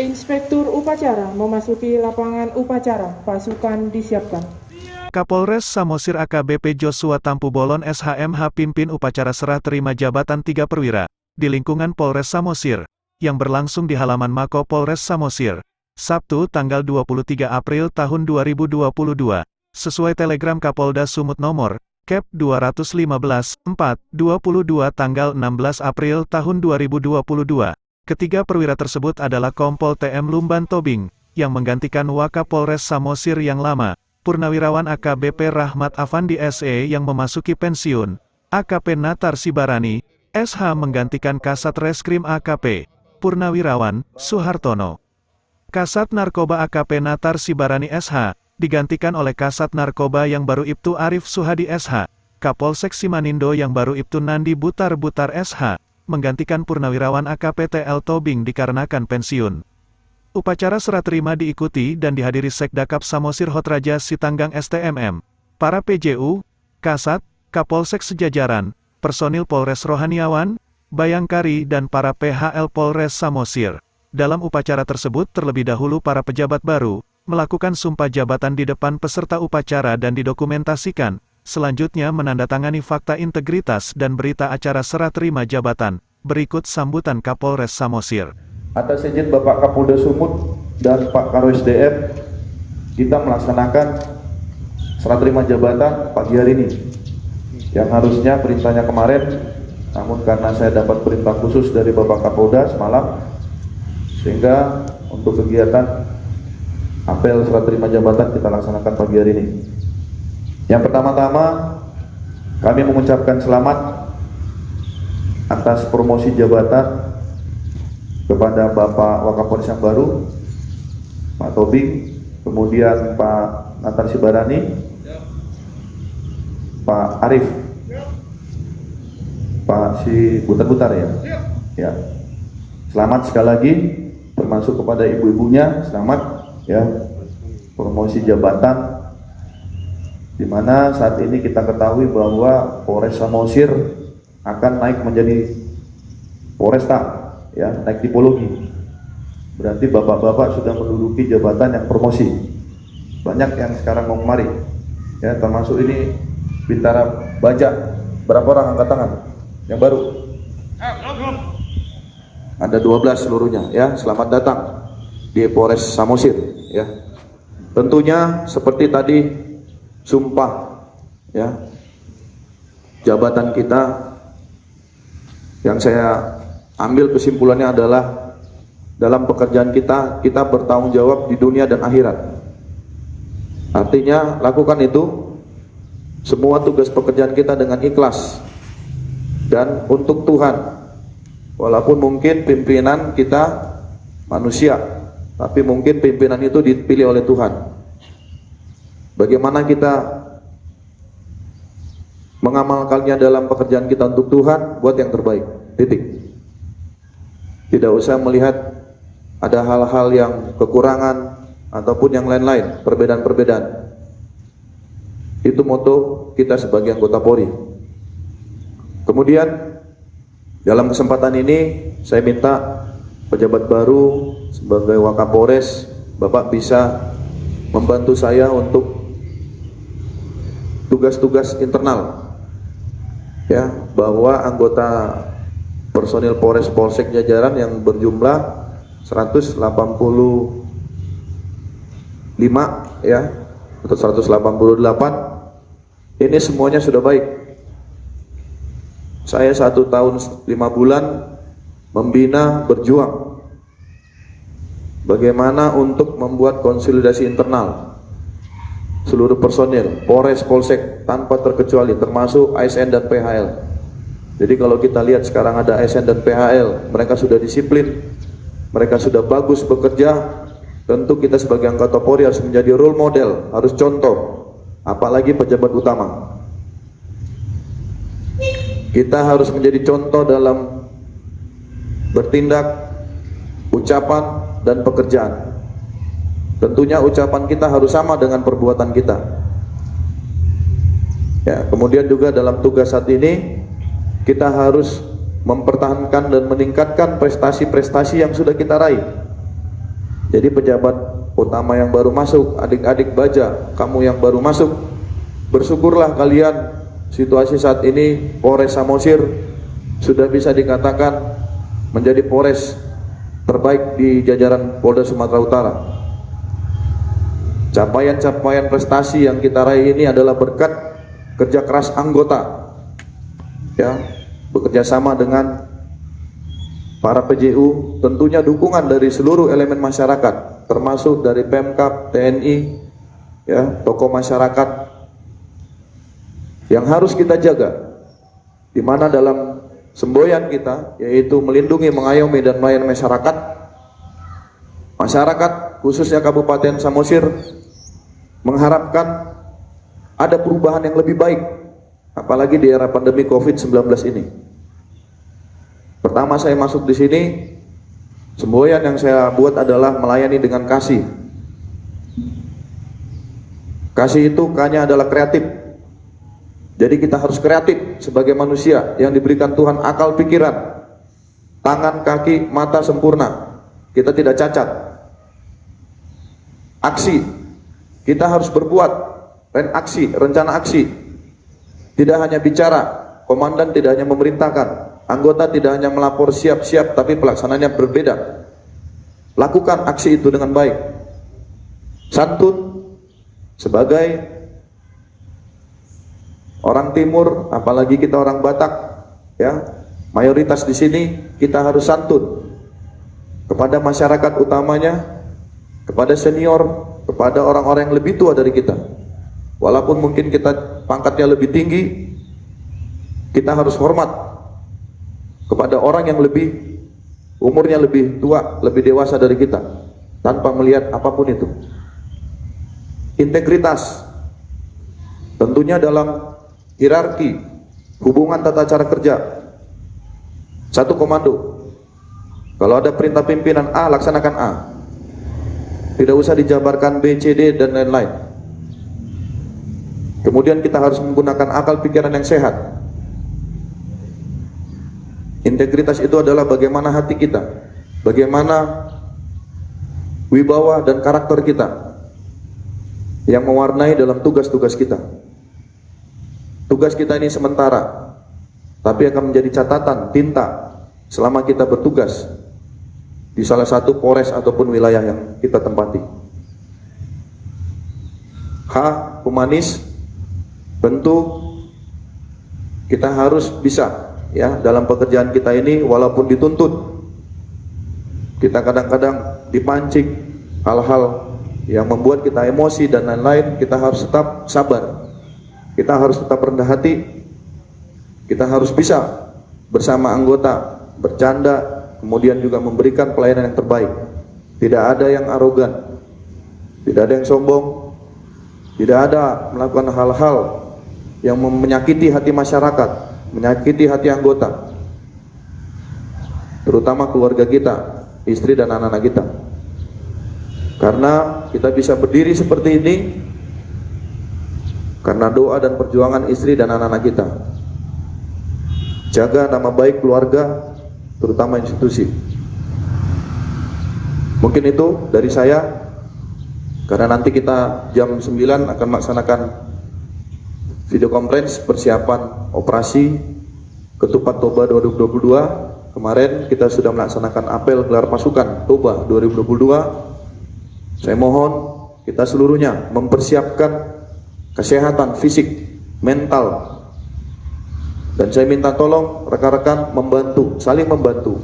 Inspektur upacara memasuki lapangan upacara, pasukan disiapkan. Kapolres Samosir AKBP Joshua Tampubolon SHMH pimpin upacara serah terima jabatan 3 perwira di lingkungan Polres Samosir yang berlangsung di halaman Mako Polres Samosir, Sabtu tanggal 23 April tahun 2022, sesuai Telegram Kapolda Sumut nomor Kep 215/4/22 tanggal 16 April tahun 2022. Ketiga perwira tersebut adalah Kompol TM Lumban Tobing, yang menggantikan Wakapolres Samosir yang lama, Purnawirawan AKBP Rahmat Afandi SE yang memasuki pensiun, AKP Natar Sibarani, SH menggantikan Kasat Reskrim AKP, Purnawirawan Suhartono. Kasat Narkoba AKP Natar Sibarani SH, digantikan oleh Kasat Narkoba yang baru Ibtu Arif Suhadi SH, Kapolsek Simanindo yang baru Ibtu Nandi Butar SH, menggantikan Purnawirawan AKP TL Tobing dikarenakan pensiun. Upacara serah terima diikuti dan dihadiri Sekdakap Samosir Hotraja Sitanggang STMM, para PJU, Kasat, Kapolsek sejajaran, personil Polres Rohaniawan, Bayangkari dan para PHL Polres Samosir. Dalam upacara tersebut terlebih dahulu para pejabat baru melakukan sumpah jabatan di depan peserta upacara dan didokumentasikan. Selanjutnya menandatangani fakta integritas dan berita acara serah terima jabatan. Berikut sambutan Kapolres Samosir. Atas izin Bapak Kapolda Sumut dan Pak Karo SDM, kita melaksanakan serah terima jabatan pagi hari ini. Yang harusnya perintahnya kemarin, namun karena saya dapat perintah khusus dari Bapak Kapolda semalam, sehingga untuk kegiatan apel serah terima jabatan kita laksanakan pagi hari ini. Yang pertama-tama, kami mengucapkan selamat atas promosi jabatan kepada Bapak Wakapolres yang baru, Pak Tobing, kemudian Pak Natar Sibarani, Pak Arif, Pak si Butar ya. Ya. Selamat sekali lagi, termasuk kepada ibu-ibunya, selamat ya, promosi jabatan, di mana saat ini kita ketahui bahwa Polres Samosir akan naik menjadi Polresta, ya, naik tipologi. Berarti bapak-bapak sudah menduduki jabatan yang promosi. Banyak yang sekarang mau kemari, ya, termasuk ini Bintara Baja. Berapa orang angkat tangan yang baru? Ada 12 seluruhnya, ya. Selamat datang di Polres Samosir, ya. Tentunya seperti tadi sumpah, ya, jabatan kita, yang saya ambil kesimpulannya adalah dalam pekerjaan kita bertanggung jawab di dunia dan akhirat. Artinya lakukan itu semua tugas pekerjaan kita dengan ikhlas dan untuk Tuhan. Walaupun mungkin pimpinan kita manusia, tapi mungkin pimpinan itu dipilih oleh Tuhan. Bagaimana kita mengamalkannya dalam pekerjaan kita untuk Tuhan, buat yang terbaik, titik. Tidak usah melihat ada hal-hal yang kekurangan ataupun yang lain-lain, perbedaan-perbedaan. Itu moto kita sebagai anggota Polri. Kemudian dalam kesempatan ini saya minta pejabat baru sebagai Wakapolres, Bapak bisa membantu saya untuk tugas-tugas internal, ya, bahwa anggota personil Polres Polsek jajaran yang berjumlah 185, ya, atau 188, ini semuanya sudah baik. Saya 1 tahun 5 bulan membina, berjuang bagaimana untuk membuat konsolidasi internal seluruh personil Polres Polsek tanpa terkecuali, termasuk ASN dan PHL. Jadi kalau kita lihat sekarang ada ASN dan PHL, mereka sudah disiplin, mereka sudah bagus bekerja. Tentu kita sebagai anggota Polri harus menjadi role model, harus contoh, apalagi pejabat utama. Kita harus menjadi contoh dalam bertindak, ucapan, dan pekerjaan. Tentunya ucapan kita harus sama dengan perbuatan kita. Ya, kemudian juga dalam tugas saat ini kita harus mempertahankan dan meningkatkan prestasi-prestasi yang sudah kita raih. Jadi pejabat utama yang baru masuk, adik-adik baja, kamu yang baru masuk, bersyukurlah kalian situasi saat ini Polres Samosir sudah bisa dikatakan menjadi Polres terbaik di jajaran Polda Sumatera Utara. Capaian-capaian prestasi yang kita raih ini adalah berkat kerja keras anggota, ya, bekerja sama dengan para PJU, tentunya dukungan dari seluruh elemen masyarakat, termasuk dari Pemkab, TNI, ya, tokoh masyarakat yang harus kita jaga, di mana dalam semboyan kita yaitu melindungi, mengayomi dan melayani masyarakat. Masyarakat khususnya Kabupaten Samosir mengharapkan ada perubahan yang lebih baik, apalagi di era pandemi COVID-19 ini. Pertama saya masuk di sini, semboyan yang saya buat adalah melayani dengan kasih. Kasih itu K-nya adalah kreatif. Jadi kita harus kreatif sebagai manusia yang diberikan Tuhan akal pikiran, tangan, kaki, mata sempurna. Kita tidak cacat. Aksi, kita harus berbuat. Rencana aksi. Tidak hanya bicara, komandan tidak hanya memerintahkan. Anggota tidak hanya melapor siap-siap, tapi pelaksananya berbeda. Lakukan aksi itu dengan baik. Santun, sebagai orang Timur, apalagi kita orang Batak, ya, mayoritas di sini kita harus santun kepada masyarakat utamanya, kepada senior, kepada orang-orang yang lebih tua dari kita. Walaupun mungkin kita pangkatnya lebih tinggi, kita harus hormat kepada orang yang lebih umurnya lebih tua, lebih dewasa dari kita, tanpa melihat apapun itu. Integritas, tentunya dalam hierarki hubungan tata cara kerja. Satu komando, kalau ada perintah pimpinan A, laksanakan A, tidak usah dijabarkan B, C, D dan lain-lain. Kemudian kita harus menggunakan akal pikiran yang sehat. Integritas itu adalah bagaimana hati kita, bagaimana wibawa dan karakter kita yang mewarnai dalam tugas-tugas kita. Tugas kita ini sementara, tapi akan menjadi catatan tinta selama kita bertugas di salah satu Polres ataupun wilayah yang kita tempati. H, humanis, tentu kita harus bisa, ya, dalam pekerjaan kita ini walaupun dituntut, kita kadang-kadang dipancing hal-hal yang membuat kita emosi dan lain-lain, kita harus tetap sabar, kita harus tetap rendah hati, kita harus bisa bersama anggota bercanda, kemudian juga memberikan pelayanan yang terbaik. Tidak ada yang arogan, tidak ada yang sombong, tidak ada melakukan hal-hal yang menyakiti hati masyarakat, menyakiti hati anggota, terutama keluarga kita, istri dan anak-anak kita. Karena kita bisa berdiri seperti ini karena doa dan perjuangan istri dan anak-anak kita. Jaga nama baik keluarga, terutama institusi. Mungkin itu dari saya, karena nanti kita jam 9 akan melaksanakan video conference persiapan operasi Ketupat Toba 2022. Kemarin kita sudah melaksanakan apel gelar pasukan Toba 2022. Saya mohon kita seluruhnya mempersiapkan kesehatan fisik, mental, dan saya minta tolong rekan-rekan membantu, saling membantu.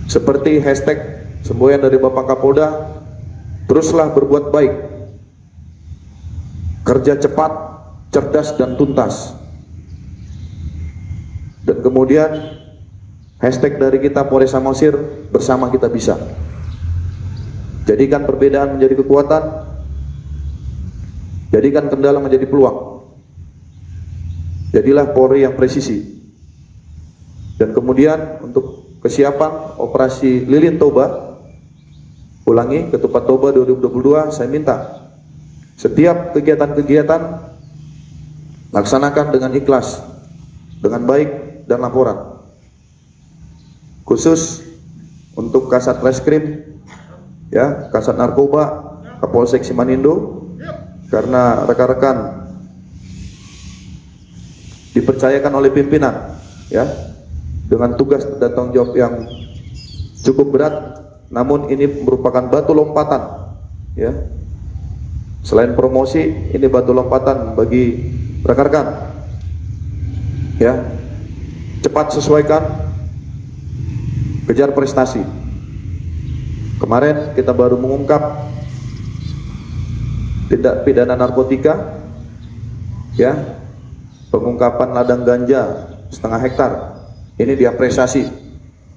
Seperti hashtag semboyan dari Bapak Kapolda, teruslah berbuat baik, kerja cepat, cerdas dan tuntas. Dan kemudian hashtag dari kita Polres Samosir, bersama kita bisa. Jadikan perbedaan menjadi kekuatan, jadikan kendala menjadi peluang. Jadilah Polri yang presisi. Dan kemudian untuk kesiapan operasi Lilin Toba, ulangi, Ketupat Toba 2022, saya minta setiap kegiatan-kegiatan laksanakan dengan ikhlas, dengan baik dan laporan. Khusus untuk Kasat Reskrim, ya, Kasat Narkoba, Kapolsek Simanindo, karena rekan-rekan dipercayakan oleh pimpinan, ya, dengan tugas dan tanggung jawab yang cukup berat, namun ini merupakan batu lompatan, ya. Selain promosi, ini batu lompatan bagi rekan-rekan, ya. Cepat sesuaikan, kejar prestasi. Kemarin kita baru mengungkap tindak pidana narkotika, ya, pengungkapan ladang ganja setengah hektar. Ini diapresiasi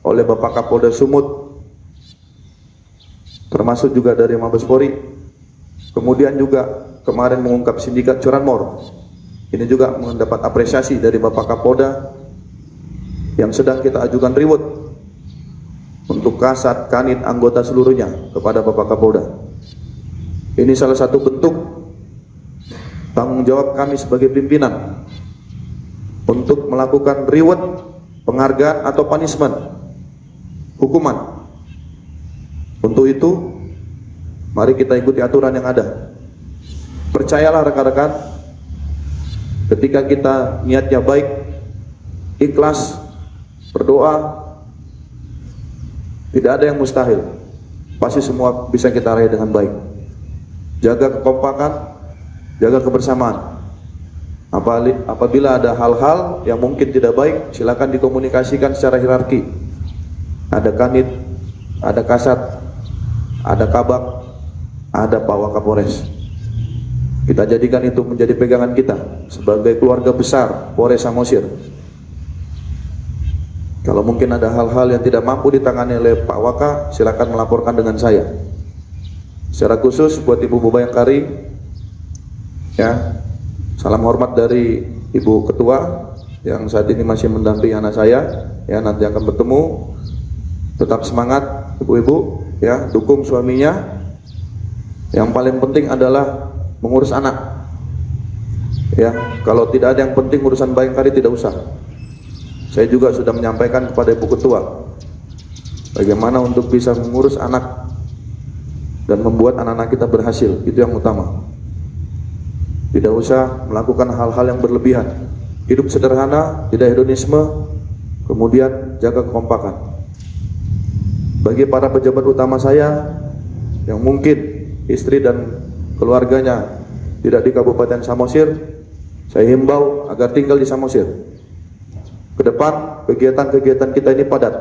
oleh Bapak Kapolda Sumut, termasuk juga dari Mabes Polri. Kemudian juga kemarin mengungkap sindikat curanmor. Ini juga mendapat apresiasi dari Bapak Kapolda, yang sedang kita ajukan reward untuk Kasat, Kanit, anggota seluruhnya kepada Bapak Kapolda. Ini salah satu bentuk tanggung jawab kami sebagai pimpinan untuk melakukan reward, penghargaan atau punishment, hukuman. Untuk itu, mari kita ikuti aturan yang ada. Percayalah rekan-rekan, ketika kita niatnya baik, ikhlas, berdoa, tidak ada yang mustahil. Pasti semua bisa kita raih dengan baik. Jaga kekompakan, jaga kebersamaan. Apabila ada hal-hal yang mungkin tidak baik, silakan dikomunikasikan secara hierarki. Ada Kanit, ada Kasat, ada Kabak, ada Pak Wakapolres. Kita jadikan itu menjadi pegangan kita sebagai keluarga besar Polres Samosir. Kalau mungkin ada hal-hal yang tidak mampu ditangani oleh Pak Waka, silakan melaporkan dengan saya. Secara khusus buat Ibu Bayangkari, ya, salam hormat dari Ibu Ketua yang saat ini masih mendampingi anak saya, ya, nanti akan bertemu. Tetap semangat ibu-ibu, ya, dukung suaminya. Yang paling penting adalah mengurus anak, ya. Kalau tidak ada yang penting urusan Bayangkari, tidak usah. Saya juga sudah menyampaikan kepada Ibu Ketua bagaimana untuk bisa mengurus anak dan membuat anak-anak kita berhasil. Itu yang utama. Tidak usah melakukan hal-hal yang berlebihan. Hidup sederhana, tidak hedonisme, kemudian jaga kekompakan. Bagi para pejabat utama saya yang mungkin istri dan keluarganya tidak di Kabupaten Samosir, saya himbau agar tinggal di Samosir. Ke depan kegiatan-kegiatan kita ini padat.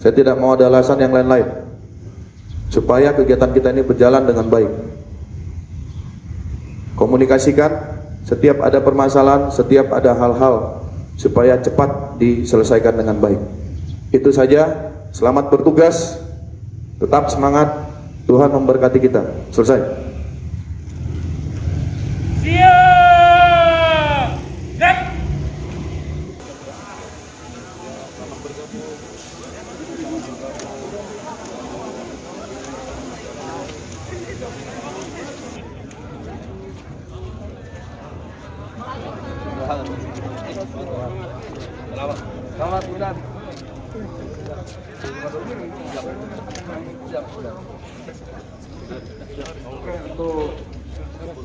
Saya tidak mau ada alasan yang lain-lain, supaya kegiatan kita ini berjalan dengan baik. Komunikasikan setiap ada permasalahan, setiap ada hal-hal, supaya cepat diselesaikan dengan baik. Itu saja. Selamat bertugas, tetap semangat, Tuhan memberkati kita. Selesai. Siap! Gap! Selamat bulan. Oke, untuk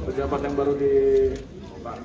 pejabat yang baru di Pak